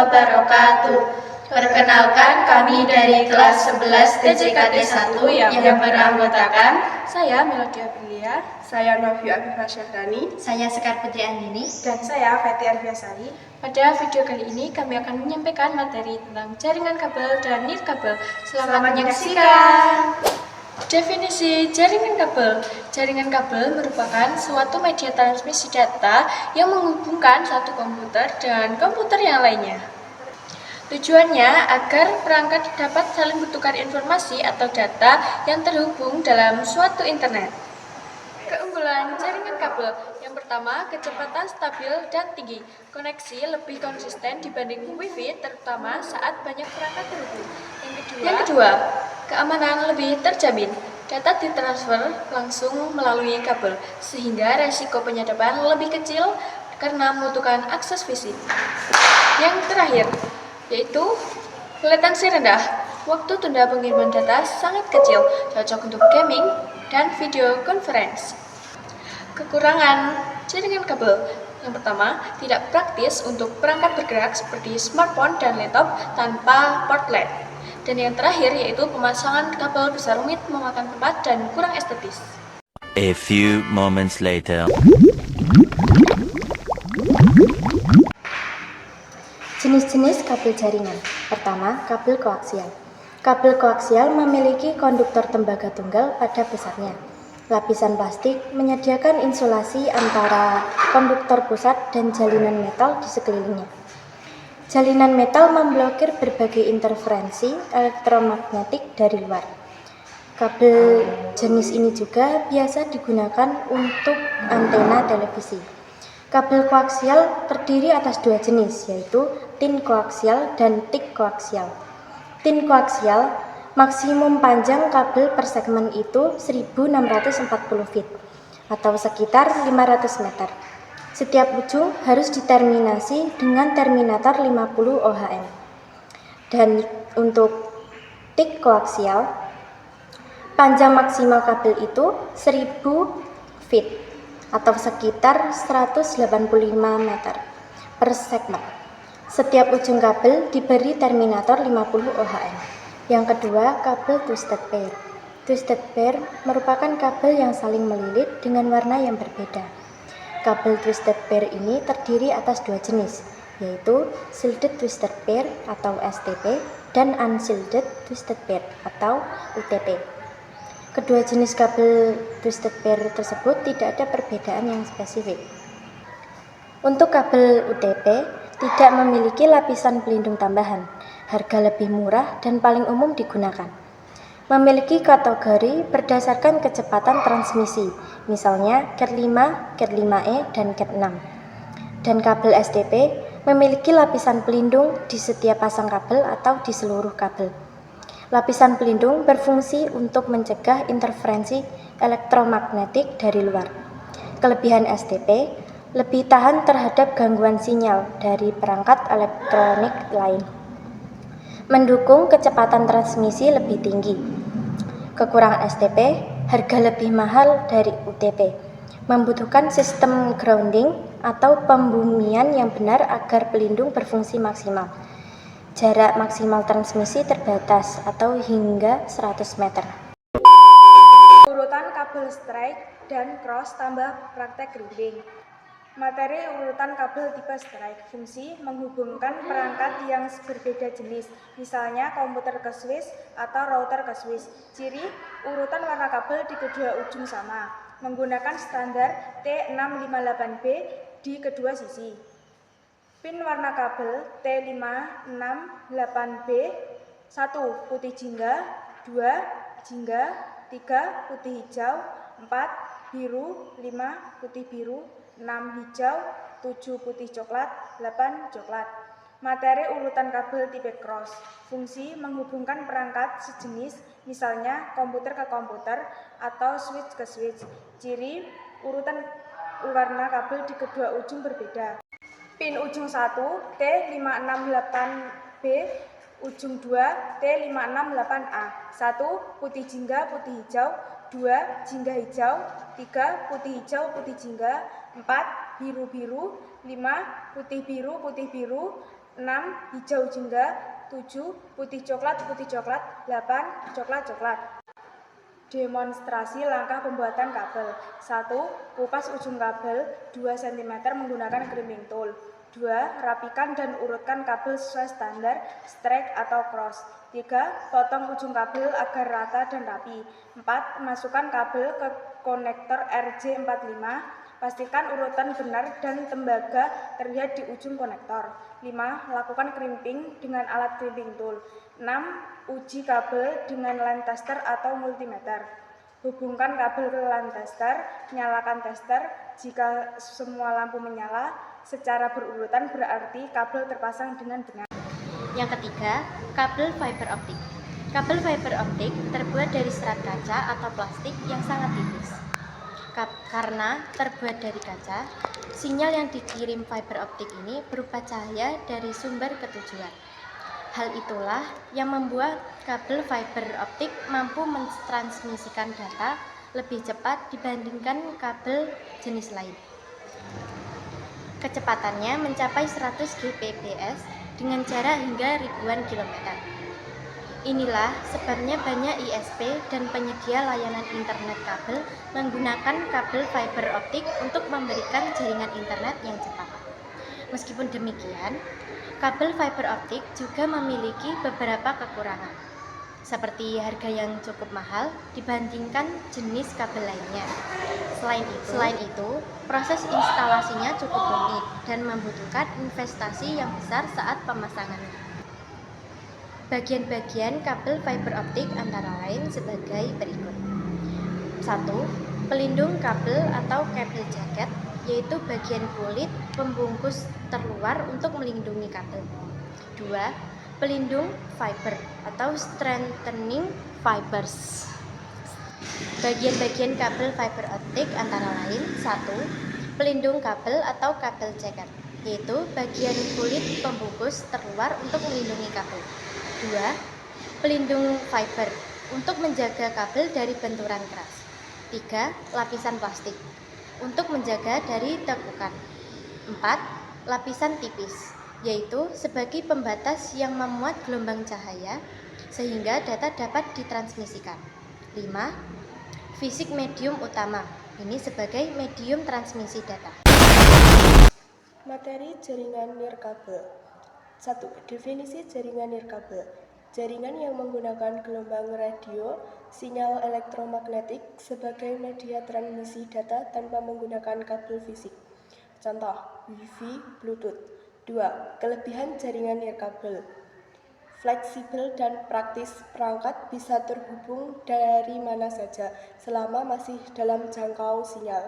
wabarakatuh. Perkenalkan, kami dari kelas 11 TJKT 1 yang beranggotakan saya Melody Aprilia, saya Novi Afifah Syahrani, saya Sekar Putri Andini, dan saya Feti Arfiasari. Pada video kali ini kami akan menyampaikan materi tentang jaringan kabel dan nirkabel. Selamat menyaksikan. Definisi jaringan kabel. Jaringan kabel merupakan suatu media transmisi data yang menghubungkan satu komputer dengan komputer yang lainnya. Tujuannya agar perangkat dapat saling bertukar informasi atau data yang terhubung dalam suatu internet. Keunggulan jaringan kabel. Yang pertama, kecepatan stabil dan tinggi. Koneksi lebih konsisten dibanding Wi-Fi, terutama saat banyak perangkat terhubung. Yang kedua, keamanan lebih terjamin. Data ditransfer langsung melalui kabel, sehingga resiko penyadapan lebih kecil karena membutuhkan akses fisik. Yang terakhir, yaitu latensi rendah. Waktu tunda pengiriman data sangat kecil, cocok untuk gaming dan video conference. Kekurangan jaringan kabel. Yang pertama, tidak praktis untuk perangkat bergerak seperti smartphone dan laptop tanpa port LED. Dan yang terakhir yaitu pemasangan kabel besar rumit, memakan tempat dan kurang estetis. A few moments later. Jenis-jenis kabel jaringan. Pertama, kabel koaksial. Kabel koaksial memiliki konduktor tembaga tunggal pada pusatnya. Lapisan plastik menyediakan insulasi antara konduktor pusat dan jalinan metal di sekelilingnya. Jalinan metal memblokir berbagai interferensi elektromagnetik dari luar. Kabel jenis ini juga biasa digunakan untuk antena televisi. Kabel koaksial terdiri atas dua jenis, yaitu tin koaksial dan thick koaksial. Tin koaksial, maksimum panjang kabel per segmen itu 1640 feet atau sekitar 500 meter. Setiap ujung harus diterminasi dengan terminator 50 ohm. Dan untuk thick koaksial, panjang maksimal kabel itu 1000 feet atau sekitar 185 meter per segmen. Setiap ujung kabel diberi terminator 50 ohm. Yang kedua, kabel twisted pair. Twisted pair merupakan kabel yang saling melilit dengan warna yang berbeda. Kabel twisted pair ini terdiri atas dua jenis, yaitu shielded twisted pair atau STP dan unshielded twisted pair atau UTP. Kedua jenis kabel twisted pair tersebut tidak ada perbedaan yang spesifik. Untuk kabel UTP tidak memiliki lapisan pelindung tambahan, harga lebih murah dan paling umum digunakan. Memiliki kategori berdasarkan kecepatan transmisi, misalnya Cat 5, Cat 5e, dan Cat 6. Dan kabel STP memiliki lapisan pelindung di setiap pasang kabel atau di seluruh kabel. Lapisan pelindung berfungsi untuk mencegah interferensi elektromagnetik dari luar. Kelebihan STP lebih tahan terhadap gangguan sinyal dari perangkat elektronik lain. Mendukung kecepatan transmisi lebih tinggi. Kekurangan STP, harga lebih mahal dari UTP. Membutuhkan sistem grounding atau pembumian yang benar agar pelindung berfungsi maksimal. Jarak maksimal transmisi terbatas atau hingga 100 meter. Urutan kabel strike dan cross tambah praktek grounding. Materi urutan kabel tipe strike. Fungsi menghubungkan perangkat yang berbeda jenis, misalnya komputer ke switch atau router ke switch. Ciri, urutan warna kabel di kedua ujung sama, menggunakan standar T658B di kedua sisi. Pin warna kabel T568B 1. Putih jingga, 2. Jingga, 3. Putih hijau, 4. Biru, 5. Putih biru, 6. Hijau, 7. Putih coklat, 8. Coklat. Materi urutan kabel tipe cross. Fungsi menghubungkan perangkat sejenis, misalnya komputer ke komputer atau switch ke switch. Ciri, urutan warna kabel di kedua ujung berbeda. Pin ujung 1 T568B, ujung 2 T568A. 1. Putih jingga, putih hijau, 2. Jingga hijau, 3. Putih hijau, putih jingga, 4. Biru-biru, 5. Putih biru, 6. 6. Hijau jingga. 7. Putih coklat, 8. Coklat. Demonstrasi langkah pembuatan kabel. 1. Kupas ujung kabel 2 cm menggunakan crimping tool. 2. Rapikan dan urutkan kabel sesuai standar straight atau cross. 3. Potong ujung kabel agar rata dan rapi. 4. Masukkan kabel ke konektor RJ45. Pastikan urutan benar dan tembaga terlihat di ujung konektor. 5. Lakukan crimping dengan alat crimping tool. 6. Uji kabel dengan line tester atau multimeter. Hubungkan kabel ke line tester, nyalakan tester. Jika semua lampu menyala secara berurutan berarti kabel terpasang dengan benar. Yang ketiga, kabel fiber optik. Kabel fiber optik terbuat dari serat kaca atau plastik yang sangat tipis. Karena terbuat dari kaca, sinyal yang dikirim fiber optik ini berupa cahaya dari sumber ke tujuan. Hal itulah yang membuat kabel fiber optik mampu mentransmisikan data lebih cepat dibandingkan kabel jenis lain. Kecepatannya mencapai 100 Gbps dengan jarak hingga ribuan kilometer. Inilah sebabnya banyak ISP dan penyedia layanan internet kabel menggunakan kabel fiber optik untuk memberikan jaringan internet yang cepat. Meskipun demikian, kabel fiber optik juga memiliki beberapa kekurangan, seperti harga yang cukup mahal dibandingkan jenis kabel lainnya. Selain itu, proses instalasinya cukup rumit dan membutuhkan investasi yang besar saat pemasangannya. Bagian-bagian kabel fiber optik antara lain sebagai berikut. 1. Pelindung kabel atau kabel jaket, yaitu bagian kulit pembungkus terluar untuk melindungi kabel. 2. Pelindung fiber atau strengthening fibers. Bagian-bagian kabel fiber optik antara lain. 1. Pelindung kabel atau kabel jaket, yaitu bagian kulit pembungkus terluar untuk melindungi kabel. 2. Pelindung fiber untuk menjaga kabel dari benturan keras. 3. Lapisan plastik untuk menjaga dari tekukan. 4. Lapisan tipis, yaitu sebagai pembatas yang memuat gelombang cahaya sehingga data dapat ditransmisikan. 5. Fisik medium utama, ini sebagai medium transmisi data. Materi jaringan nirkabel. 1. Definisi jaringan nirkabel. Jaringan yang menggunakan gelombang radio, sinyal elektromagnetik sebagai media transmisi data tanpa menggunakan kabel fisik. Contoh, Wi-Fi, Bluetooth. 2. Kelebihan jaringan nirkabel. Fleksibel dan praktis, perangkat bisa terhubung dari mana saja selama masih dalam jangkau sinyal.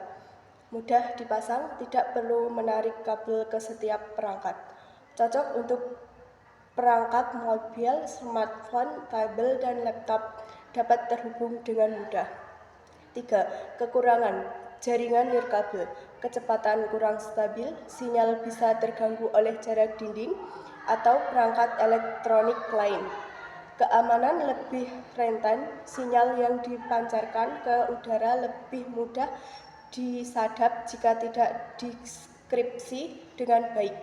Mudah dipasang, tidak perlu menarik kabel ke setiap perangkat. Cocok untuk perangkat mobil, smartphone, tablet, dan laptop, dapat terhubung dengan mudah. 3. Kekurangan jaringan nirkabel. Kecepatan kurang stabil, sinyal bisa terganggu oleh jarak dinding atau perangkat elektronik lain. Keamanan lebih rentan, sinyal yang dipancarkan ke udara lebih mudah disadap jika tidak diskripsi dengan baik.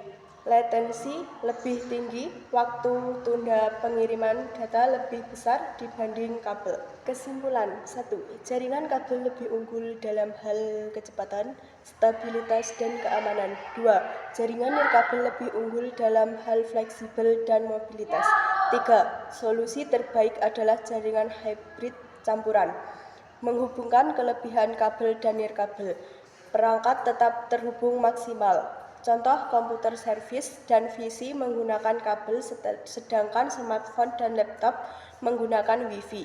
Latensi lebih tinggi, waktu tunda pengiriman data lebih besar dibanding kabel. Kesimpulan. 1. Jaringan kabel lebih unggul dalam hal kecepatan, stabilitas, dan keamanan. 2. Jaringan nirkabel lebih unggul dalam hal fleksibel dan mobilitas. 3. Solusi terbaik adalah jaringan hybrid campuran, menghubungkan kelebihan kabel dan nirkabel. Perangkat tetap terhubung maksimal. Contoh, komputer servis dan PC menggunakan kabel, sedangkan smartphone dan laptop menggunakan Wi-Fi.